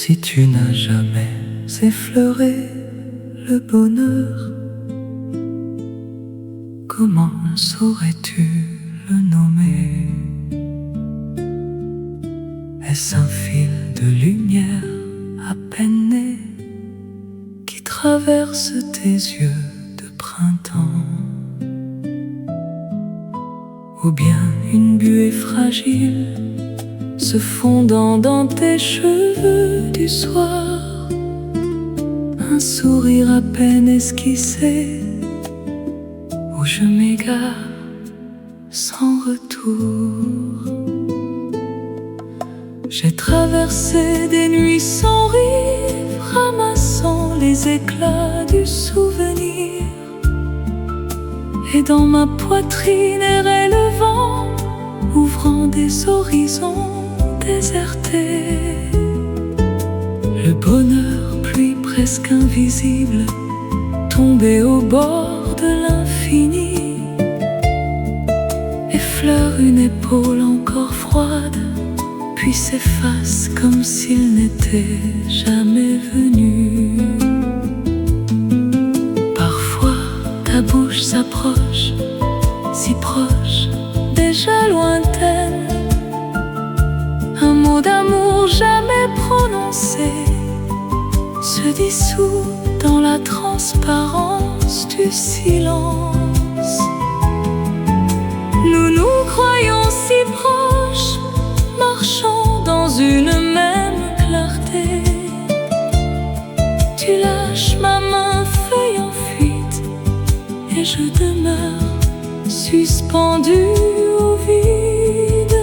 Si tu n'as jamais effleuré le bonheur, comment saurais-tu le nommer? Est-ce un fil de lumière à peine né qui traverse tes yeux de printemps? Ou bien une buée fragile se fondant dans tes cheveux du soir? Un sourire à peine esquissé où je m'égare sans retour. J'ai traversé des nuits sans rive, ramassant les éclats du souvenir. Et dans ma poitrine errait le vent, ouvrant des horizons désertés. Le bonheur, pluie presque invisible, tombé au bord de l'infini, effleure une épaule encore froide, puis s'efface comme s'il n'était jamais venu. Parfois ta bouche s'approche, si proche, déjà lointaine. Un mot d'amour jamais prononcé se dissout dans la transparence du silence. Nous nous croyons si proches, marchant dans une même clarté. Tu lâches ma main, feuille en fuite, et je demeure suspendu au vide.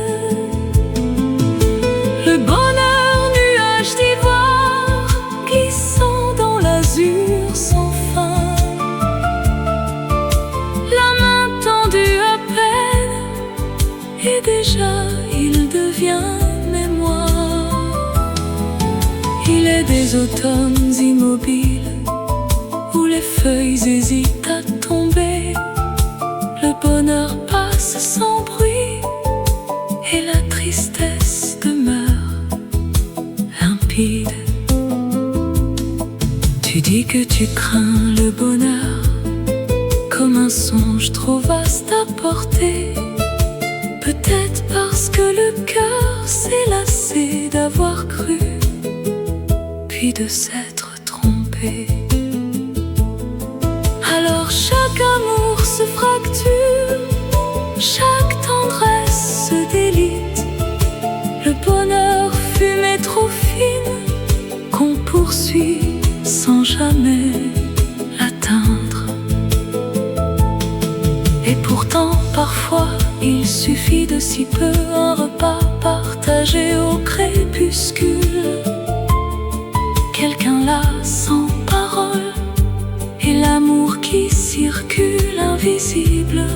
Le bonheur, nuage d'ivoire, glissant dans l'azur sans fin. La main tendue à peine, et déjà il devient mémoire. Il est des automnes immobiles où les feuilles hésitent à tomber. Le bonheur passe sans bruit et la tristesse demeure limpide. Tu dis que tu crains le bonheur comme un songe trop vaste à porter. Peut-être parce que le cœur s'est lassé d'avoir cru, puis de s'être trompé. Alors chaque amour se fracture, chaque tendresse se délite. Le bonheur, fumée trop fine, qu'on poursuit sans jamais l'atteindre. Et pourtant, parfois, il suffit de si peu, un repas partagé au crépuscule. Quelqu'un là sans parole, et l'amour qui circule invisible.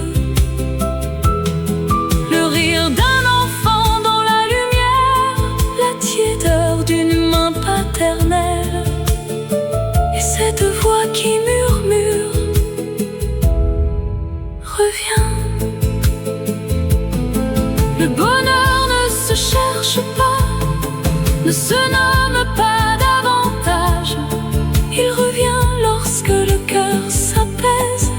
Le rire d'un enfant dans la lumière, la tiédeur d'une main paternelle, et cette voix qui murmure: reviens. Le bonheur ne se cherche pas, ne se nomme pas davantage. Il revient lorsque le cœur s'apaise,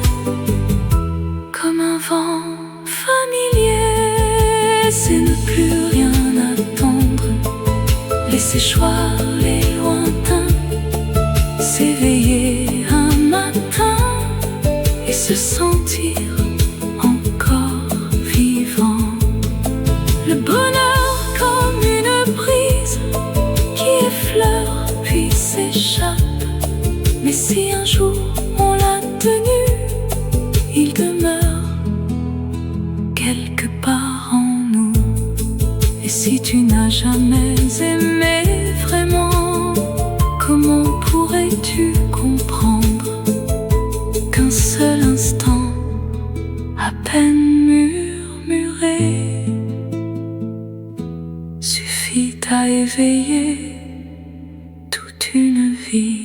comme un vent familier. C'est ne plus rien attendre, laisser choir les lointains, s'éveiller un matin et se sentir encore vivant. Le bonheur comme une brise qui effleure puis s'échappe. Mais si un jour on l'a tenu, il demeure quelque part en nous. Et si tu n'as jamais aimé vraiment, comment pourrais-tu comprendre qu'un seul instant, à peine murmuré, suffit à éveiller toute une vie?